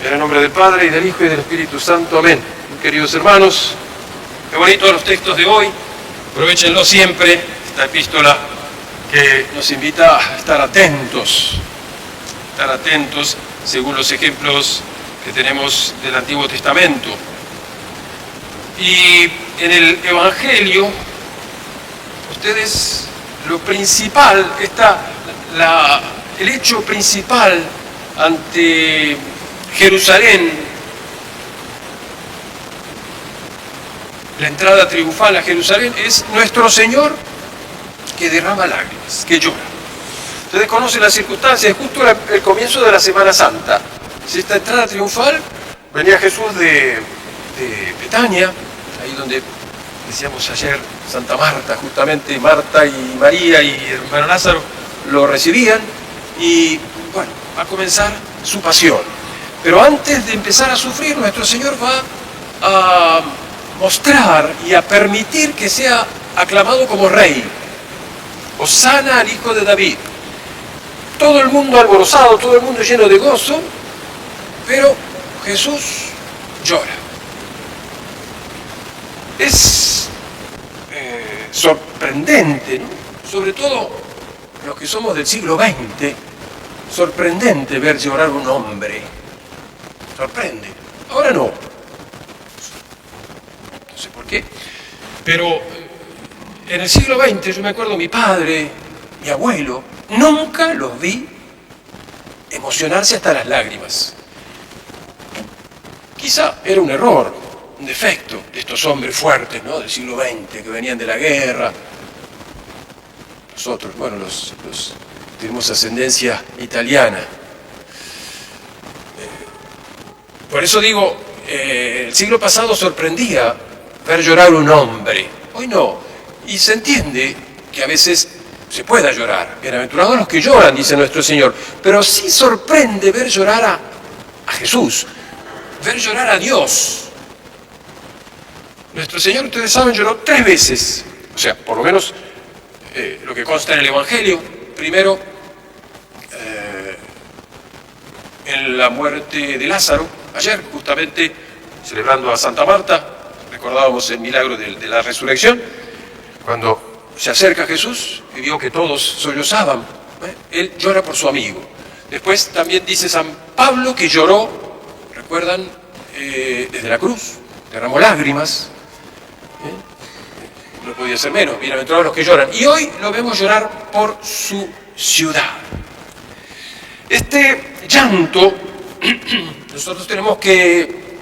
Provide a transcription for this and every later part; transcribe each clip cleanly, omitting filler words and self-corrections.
En el nombre del Padre, y del Hijo, y del Espíritu Santo. Amén. Queridos hermanos, qué bonitos los textos de hoy. Aprovechenlo siempre, esta epístola que nos invita a estar atentos según los ejemplos que tenemos del Antiguo Testamento. Y en el Evangelio, ustedes, lo principal, el hecho principal ante Jerusalén, la entrada triunfal a Jerusalén, es nuestro Señor que derrama lágrimas, que llora. Ustedes conocen las circunstancias, justo el comienzo de la Semana Santa. Si esta entrada triunfal, venía Jesús de Betania, ahí donde decíamos ayer, Santa Marta, justamente Marta y María y el hermano Lázaro lo recibían, y bueno, va a comenzar su pasión. Pero antes de empezar a sufrir, nuestro Señor va a mostrar y a permitir que sea aclamado como rey. Hosana al Hijo de David. Todo el mundo alborozado, todo el mundo lleno de gozo, pero Jesús llora. Es sorprendente, ¿no? Sobre todo los que somos del siglo XX, sorprendente ver llorar un hombre. Sorprende. Ahora no. No sé por qué. Pero en el siglo XX, yo me acuerdo, mi padre, mi abuelo, nunca los vi emocionarse hasta las lágrimas. Quizá era un error, un defecto de estos hombres fuertes, ¿no?, del siglo XX, que venían de la guerra. Nosotros, bueno, los tenemos ascendencia italiana. Por eso digo, el siglo pasado sorprendía ver llorar un hombre. Hoy no. Y se entiende que a veces se pueda llorar. Bienaventurados los que lloran, dice nuestro Señor. Pero sí sorprende ver llorar a Jesús, ver llorar a Dios. Nuestro Señor, ustedes saben, lloró 3 veces. O sea, por lo menos lo que consta en el Evangelio. Primero, en la muerte de Lázaro. Ayer, justamente, celebrando a Santa Marta, recordábamos el milagro de la resurrección. Cuando se acerca a Jesús y vio que todos sollozaban, él llora por su amigo. Después también dice San Pablo que lloró, recuerdan, desde la cruz, derramó lágrimas. No podía ser menos, bienaventurados los que lloran. Y hoy lo vemos llorar por su ciudad. Este llanto, nosotros tenemos que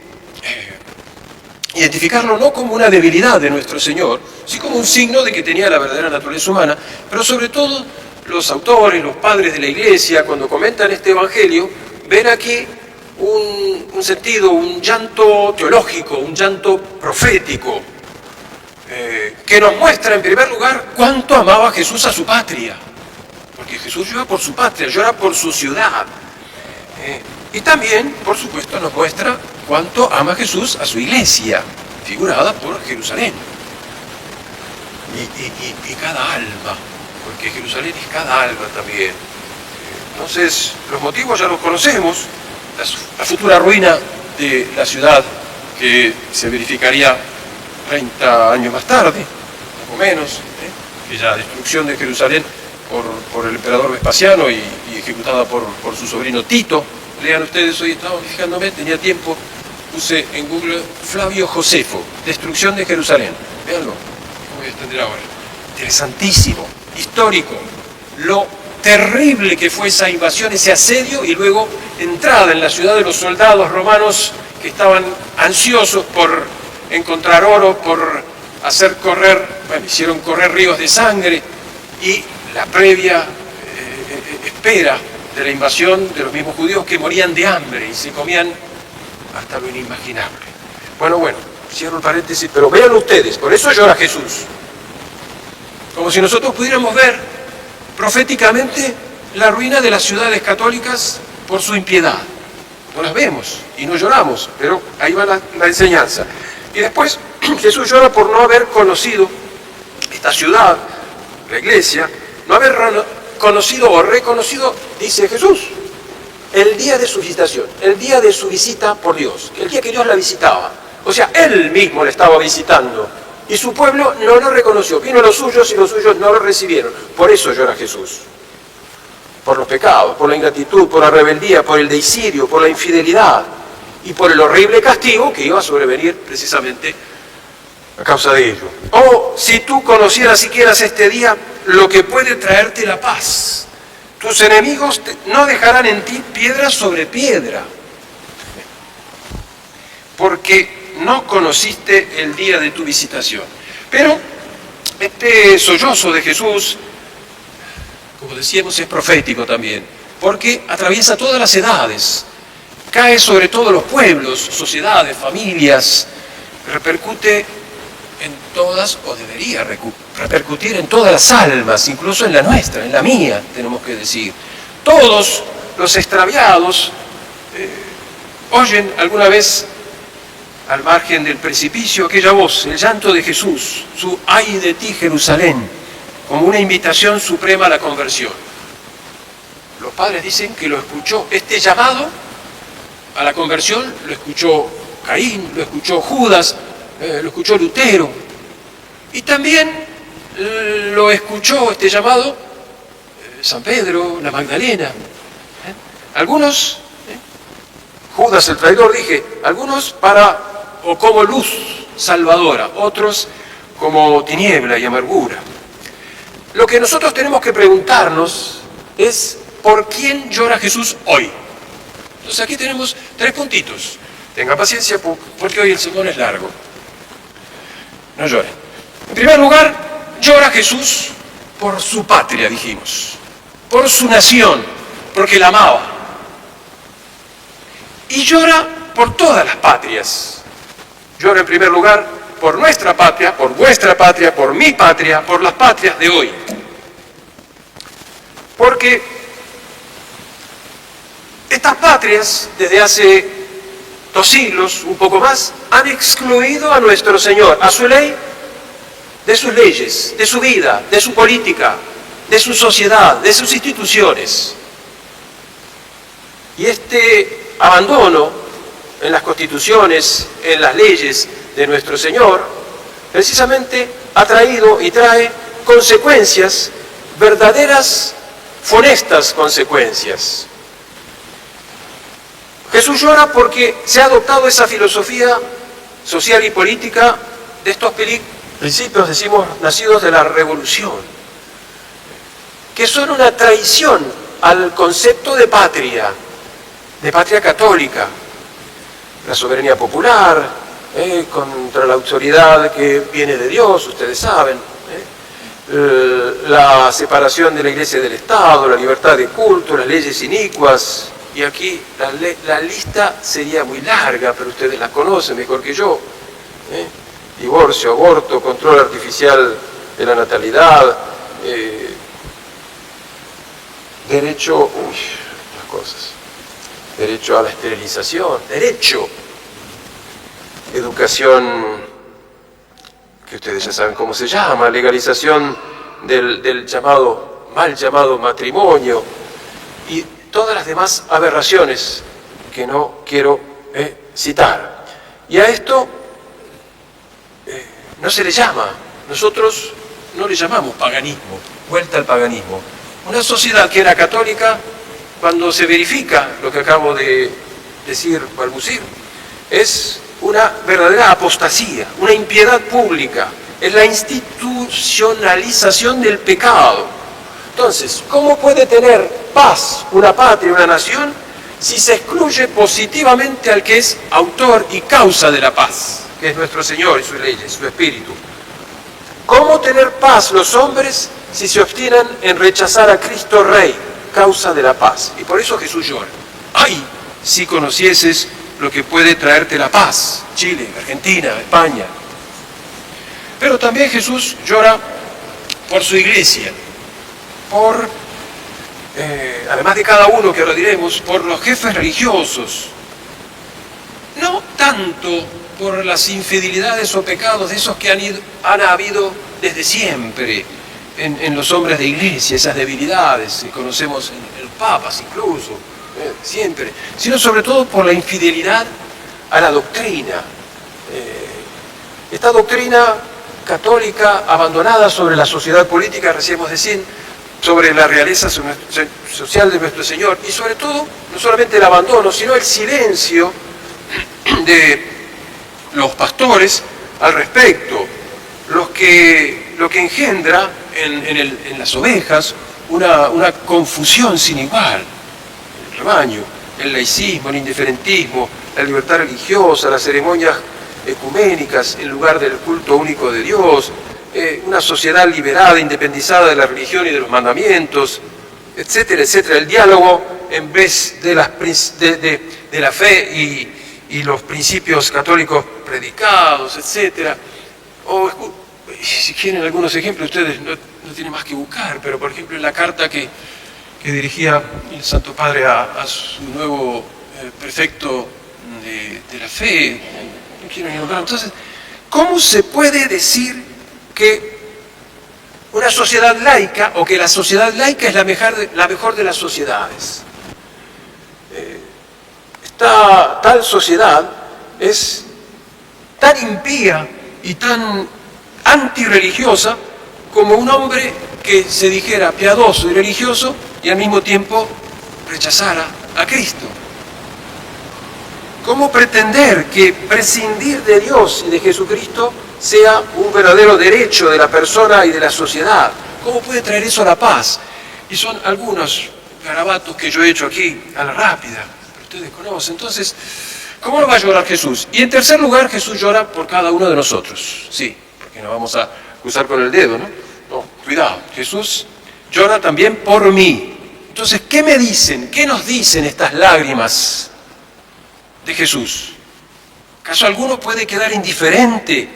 identificarlo no como una debilidad de nuestro Señor, sí como un signo de que tenía la verdadera naturaleza humana, pero sobre todo los autores, los padres de la Iglesia, cuando comentan este Evangelio, ven aquí un sentido, un llanto teológico, un llanto profético, que nos muestra en primer lugar cuánto amaba Jesús a su patria, porque Jesús llora por su patria, llora por su ciudad, y también, por supuesto, nos muestra cuánto ama Jesús a su iglesia, figurada por Jerusalén, y cada alma, porque Jerusalén es cada alma también. Entonces, los motivos ya los conocemos, la futura ruina de la ciudad que se verificaría 30 años más tarde, poco menos, aquella destrucción de Jerusalén por el emperador Vespasiano y ejecutada por su sobrino Tito. Lean ustedes, hoy estaba fijándome, tenía tiempo, puse en Google Flavio Josefo, destrucción de Jerusalén. Véanlo, voy a extender ahora. Interesantísimo, histórico, lo terrible que fue esa invasión, ese asedio, y luego entrada en la ciudad de los soldados romanos que estaban ansiosos por encontrar oro, por hacer correr, bueno, hicieron correr ríos de sangre, y la previa espera de la invasión de los mismos judíos que morían de hambre y se comían hasta lo inimaginable. Bueno, cierro el paréntesis, pero vean ustedes, por eso llora Jesús. Como si nosotros pudiéramos ver proféticamente la ruina de las ciudades católicas por su impiedad. No las vemos y no lloramos, pero ahí va la enseñanza. Y después Jesús llora por no haber conocido esta ciudad, la iglesia, no haber conocido o reconocido, dice Jesús, el día de su visitación, el día de su visita por Dios, el día que Dios la visitaba. O sea, Él mismo la estaba visitando y su pueblo no lo reconoció. Vino a los suyos y los suyos no lo recibieron. Por eso llora Jesús. Por los pecados, por la ingratitud, por la rebeldía, por el deicidio, por la infidelidad y por el horrible castigo que iba a sobrevenir precisamente a causa de ello. Oh, si tú conocieras siquiera este día lo que puede traerte la paz. Tus enemigos no dejarán en ti piedra sobre piedra, porque no conociste el día de tu visitación. Pero este sollozo de Jesús, como decíamos, es profético también, porque atraviesa todas las edades, cae sobre todos los pueblos, sociedades, familias, repercute en todas, o debería repercutir en todas las almas, incluso en la nuestra, en la mía, tenemos que decir. Todos los extraviados oyen alguna vez al margen del precipicio aquella voz, el llanto de Jesús, su ay de ti, Jerusalén, como una invitación suprema a la conversión. Los padres dicen que lo escuchó, este llamado a la conversión lo escuchó Caín, lo escuchó Judas, lo escuchó Lutero, y también lo escuchó este llamado San Pedro, la Magdalena. Algunos, Judas el traidor, dije, algunos o como luz salvadora, otros como tiniebla y amargura. Lo que nosotros tenemos que preguntarnos es ¿por quién llora Jesús hoy? Entonces aquí tenemos 3 puntitos. Tenga paciencia porque hoy el sermón es largo. No lloren. En primer lugar, llora Jesús por su patria, dijimos, por su nación, porque la amaba. Y llora por todas las patrias. Llora en primer lugar por nuestra patria, por vuestra patria, por mi patria, por las patrias de hoy. Porque estas patrias, desde hace 2 siglos, un poco más, han excluido a nuestro Señor, a su ley, de sus leyes, de su vida, de su política, de su sociedad, de sus instituciones. Y este abandono en las constituciones, en las leyes de nuestro Señor, precisamente ha traído y trae consecuencias, verdaderas, funestas consecuencias. Jesús llora porque se ha adoptado esa filosofía social y política de estos principios, decimos, nacidos de la revolución, que son una traición al concepto de patria católica, la soberanía popular, contra la autoridad que viene de Dios, ustedes saben, la separación de la Iglesia y del Estado, la libertad de culto, las leyes inicuas, y aquí la lista sería muy larga, pero ustedes la conocen mejor que yo. Divorcio, aborto, control artificial de la natalidad, derecho, las cosas, derecho a la esterilización, educación, que ustedes ya saben cómo se llama, legalización del mal llamado matrimonio, y todas las demás aberraciones que no quiero citar. Y a esto no se le llama, nosotros no le llamamos paganismo, vuelta al paganismo. Una sociedad que era católica, cuando se verifica lo que acabo de decir, balbucir, es una verdadera apostasía, una impiedad pública, es la institucionalización del pecado. Entonces, ¿cómo puede tener paz una patria, una nación, si se excluye positivamente al que es autor y causa de la paz, que es nuestro Señor y sus leyes, su Espíritu? ¿Cómo tener paz los hombres si se obstinan en rechazar a Cristo Rey, causa de la paz? Y por eso Jesús llora. ¡Ay, si conocieses lo que puede traerte la paz! Chile, Argentina, España. Pero también Jesús llora por su iglesia, además de cada uno, que ahora diremos, por los jefes religiosos. No tanto por las infidelidades o pecados de esos que han habido desde siempre en los hombres de iglesia, esas debilidades que conocemos en los papas incluso, siempre, sino sobre todo por la infidelidad a la doctrina. Esta doctrina católica abandonada sobre la sociedad política, recién decían, sobre la realeza social de nuestro Señor, y sobre todo, no solamente el abandono, sino el silencio de los pastores al respecto, lo que engendra en las ovejas una confusión sin igual. El rebaño, el laicismo, el indiferentismo, la libertad religiosa, las ceremonias ecuménicas en lugar del culto único de Dios, una sociedad liberada, independizada de la religión y de los mandamientos, etcétera, etcétera. El diálogo en vez de la fe y los principios católicos predicados, etcétera. O si quieren algunos ejemplos, ustedes no tienen más que buscar, pero por ejemplo en la carta que dirigía el Santo Padre a su nuevo prefecto de la fe, no quiero ni nombrar. Entonces, ¿cómo se puede decir que una sociedad laica, o que la sociedad laica es la mejor de las sociedades? Esta tal sociedad es tan impía y tan antirreligiosa como un hombre que se dijera piadoso y religioso y al mismo tiempo rechazara a Cristo. ¿Cómo pretender que prescindir de Dios y de Jesucristo sea un verdadero derecho de la persona y de la sociedad? ¿Cómo puede traer eso a la paz? Y son algunos garabatos que yo he hecho aquí a la rápida, pero ustedes conocen. Entonces, ¿cómo no va a llorar Jesús? Y en tercer lugar, Jesús llora por cada uno de nosotros. Sí, porque no vamos a acusar con el dedo, ¿no? No, cuidado, Jesús llora también por mí. Entonces, ¿qué me dicen? ¿Qué nos dicen estas lágrimas de Jesús? ¿Acaso alguno puede quedar indiferente?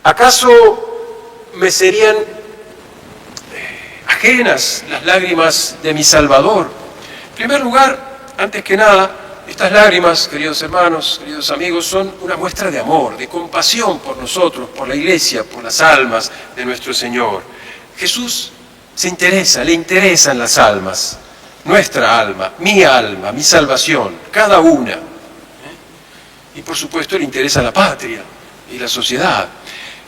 ¿Acaso me serían ajenas las lágrimas de mi Salvador? En primer lugar, antes que nada, estas lágrimas, queridos hermanos, queridos amigos, son una muestra de amor, de compasión por nosotros, por la Iglesia, por las almas de nuestro Señor. Jesús se interesa, le interesan las almas, nuestra alma, mi salvación, cada una. Y por supuesto le interesa la patria y la sociedad.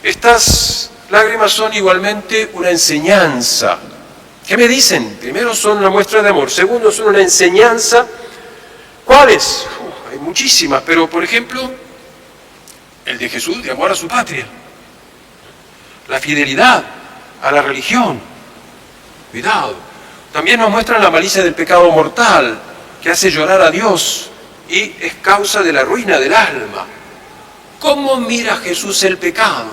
Estas lágrimas son igualmente una enseñanza. ¿Qué me dicen? Primero, son una muestra de amor. Segundo, son una enseñanza. ¿Cuáles? Hay muchísimas, pero por ejemplo, el de Jesús, de amor a su patria. La fidelidad a la religión. Cuidado. También nos muestran la malicia del pecado mortal, que hace llorar a Dios y es causa de la ruina del alma. ¿Cómo mira Jesús el pecado?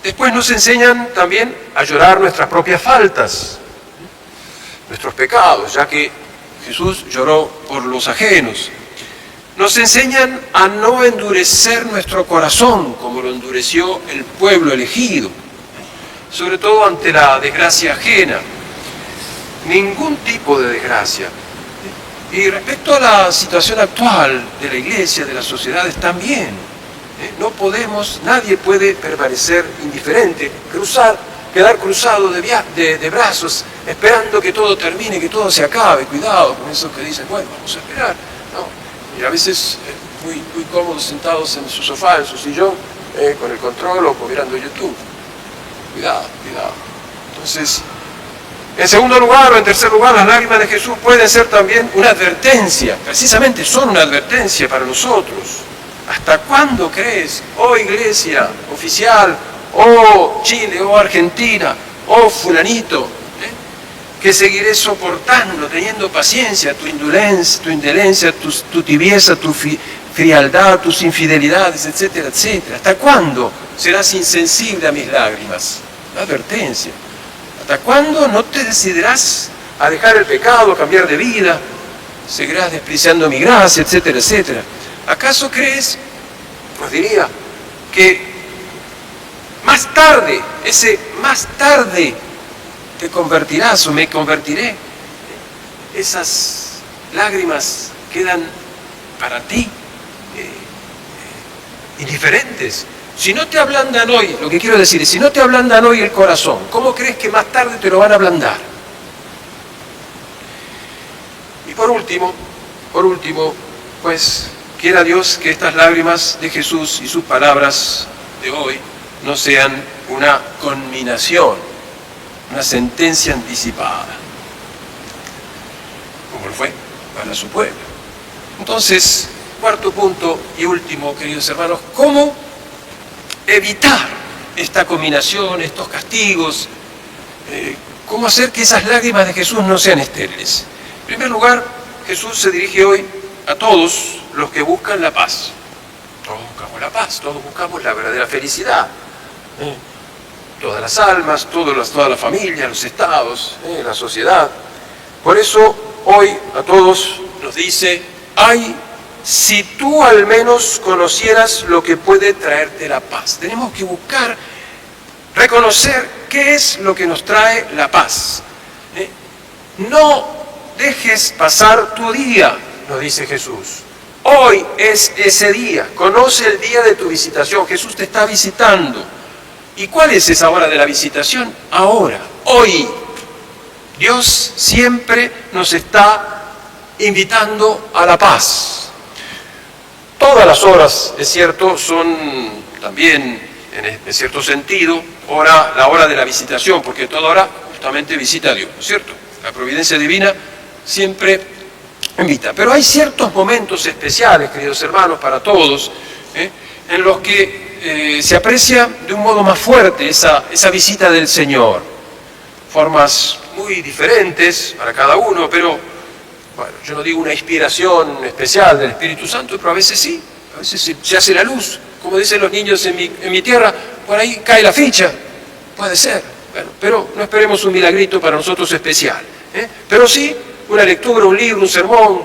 Después nos enseñan también a llorar nuestras propias faltas, nuestros pecados, ya que Jesús lloró por los ajenos. Nos enseñan a no endurecer nuestro corazón, como lo endureció el pueblo elegido, sobre todo ante la desgracia ajena. Ningún tipo de desgracia. Y respecto a la situación actual de la Iglesia, de las sociedades también, no podemos, nadie puede permanecer indiferente, quedar cruzado de brazos, esperando que todo termine, que todo se acabe. Cuidado con esos que dicen, bueno, vamos a esperar. No. Y a veces muy cómodos sentados en su sofá, en su sillón, con el control o mirando YouTube. Cuidado. Entonces, en segundo lugar o en tercer lugar, las lágrimas de Jesús pueden ser también una advertencia, precisamente son una advertencia para nosotros. ¿Hasta cuándo crees, oh Iglesia oficial, oh Chile, oh Argentina, oh fulanito, que seguiré soportando, teniendo paciencia, tu indolencia, tu tibieza, tu frialdad, tus infidelidades, etcétera, etcétera? ¿Hasta cuándo serás insensible a mis lágrimas? Una advertencia. ¿Hasta cuándo no te decidirás a dejar el pecado, a cambiar de vida? Seguirás despreciando mi gracia, etcétera, etcétera. ¿Acaso crees, os diría, que más tarde, te convertirás o me convertiré? Esas lágrimas quedan para ti indiferentes. Si no te ablandan hoy, lo que quiero decir es, si no te ablandan hoy el corazón, ¿cómo crees que más tarde te lo van a ablandar? Y por último, pues quiera Dios que estas lágrimas de Jesús y sus palabras de hoy no sean una conminación, una sentencia anticipada, como lo fue para su pueblo. Entonces, cuarto punto y último, queridos hermanos, ¿cómo evitar esta conminación, estos castigos? ¿Cómo hacer que esas lágrimas de Jesús no sean estériles? En primer lugar, Jesús se dirige hoy a todos los que buscan la paz. Todos buscamos la paz, todos buscamos la verdadera felicidad. Todas las almas, toda la familia, los estados, la sociedad. Por eso hoy a todos nos dice: ay, si tú al menos conocieras lo que puede traerte la paz. Tenemos que buscar, reconocer qué es lo que nos trae la paz. No dejes pasar tu día, nos dice Jesús. Hoy es ese día, conoce el día de tu visitación. Jesús te está visitando. ¿Y cuál es esa hora de la visitación? Ahora, hoy. Dios siempre nos está invitando a la paz. Todas las horas, es cierto, son también, en cierto sentido, la hora de la visitación, porque toda hora justamente visita a Dios, ¿no es cierto? La providencia divina siempre invita. Pero hay ciertos momentos especiales, queridos hermanos, para todos, en los que se aprecia de un modo más fuerte esa visita del Señor. Formas muy diferentes para cada uno, pero bueno, yo no digo una inspiración especial del Espíritu Santo, pero a veces sí, a veces se hace la luz, como dicen los niños en mi tierra, por ahí cae la ficha, puede ser, bueno, pero no esperemos un milagrito para nosotros especial, pero sí una lectura, un libro, un sermón,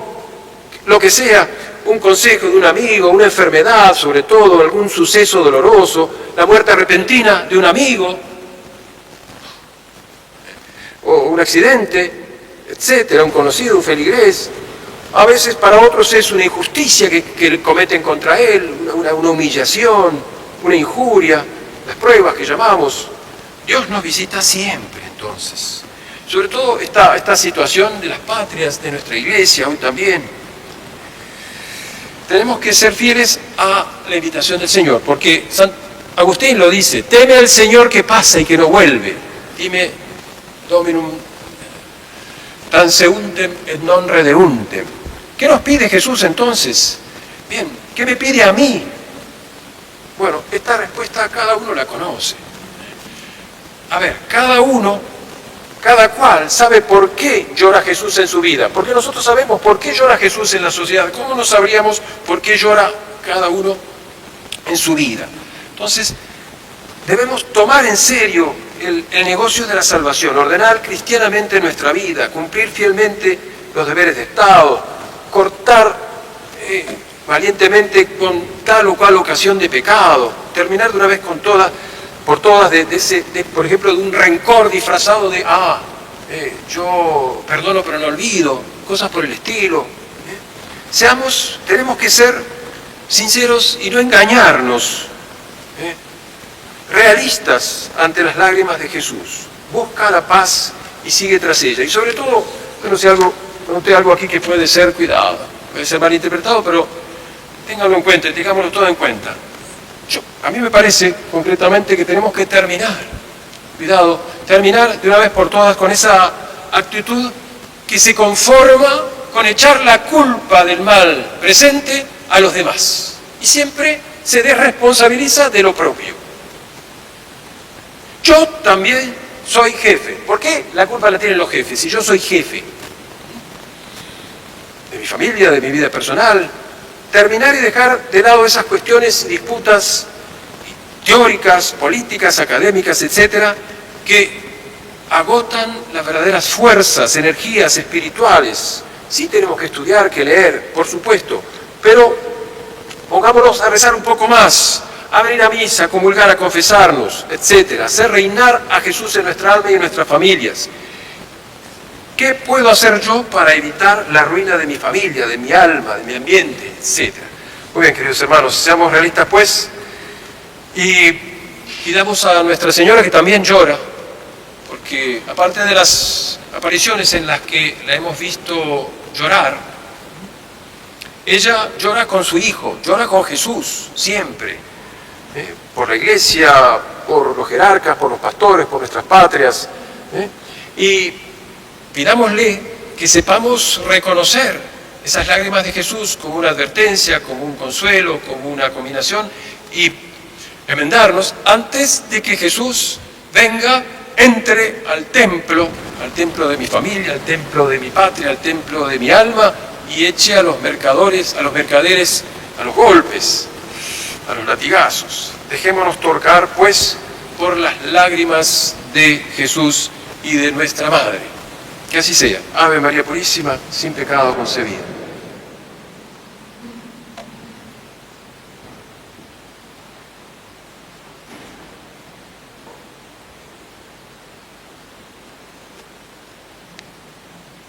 lo que sea, un consejo de un amigo, una enfermedad, sobre todo algún suceso doloroso, la muerte repentina de un amigo, o un accidente, etcétera, un conocido, un feligrés. A veces para otros es una injusticia que cometen contra él, una humillación, una injuria, las pruebas que llamamos. Dios nos visita siempre, entonces. Sobre todo esta situación de las patrias, de nuestra iglesia, hoy también. Tenemos que ser fieles a la invitación del Señor, porque San Agustín lo dice: teme al Señor que pasa y que no vuelve. Dime, Dominum transeuntem et non redeuntem. ¿Qué nos pide Jesús entonces? Bien, ¿qué me pide a mí? Bueno, esta respuesta cada uno la conoce. A ver, cada cual sabe por qué llora Jesús en su vida, porque nosotros sabemos por qué llora Jesús en la sociedad. ¿Cómo no sabríamos por qué llora cada uno en su vida? Entonces, debemos tomar en serio el negocio de la salvación, ordenar cristianamente nuestra vida, cumplir fielmente los deberes de Estado, cortar valientemente con tal o cual ocasión de pecado, terminar de una vez por todas por ejemplo, de un rencor disfrazado de yo perdono pero no olvido, cosas por el estilo. Tenemos que ser sinceros y no engañarnos, realistas ante las lágrimas de Jesús. Busca la paz y sigue tras ella. Y sobre todo, noté algo aquí que puede ser, cuidado, puede ser malinterpretado, pero ténganlo en cuenta, tengámoslo todo en cuenta. A mí me parece concretamente que tenemos que terminar de una vez por todas con esa actitud que se conforma con echar la culpa del mal presente a los demás y siempre se desresponsabiliza de lo propio. Yo también soy jefe. ¿Por qué la culpa la tienen los jefes si yo soy jefe de mi familia, de mi vida personal? Terminar y dejar de lado esas cuestiones, disputas teóricas, políticas, académicas, etcétera, que agotan las verdaderas fuerzas, energías espirituales. Sí tenemos que estudiar, que leer, por supuesto, pero pongámonos a rezar un poco más, a venir a misa, a comulgar, a confesarnos, etcétera, hacer reinar a Jesús en nuestra alma y en nuestras familias. ¿Qué puedo hacer yo para evitar la ruina de mi familia, de mi alma, de mi ambiente, etcétera? Muy bien, queridos hermanos, seamos realistas pues, y pidamos a Nuestra Señora que también llora, porque aparte de las apariciones en las que la hemos visto llorar, ella llora con su Hijo, llora con Jesús, siempre. Por la Iglesia, por los jerarcas, por los pastores, por nuestras patrias. Y pidámosle que sepamos reconocer esas lágrimas de Jesús como una advertencia, como un consuelo, como una combinación, y enmendarnos antes de que Jesús venga, entre al templo de mi familia, al templo de mi patria, al templo de mi alma, y eche a los mercaderes, a los golpes, a los latigazos. Dejémonos tocar, pues, por las lágrimas de Jesús y de nuestra Madre. Que así sea. Ave María Purísima, sin pecado concebida.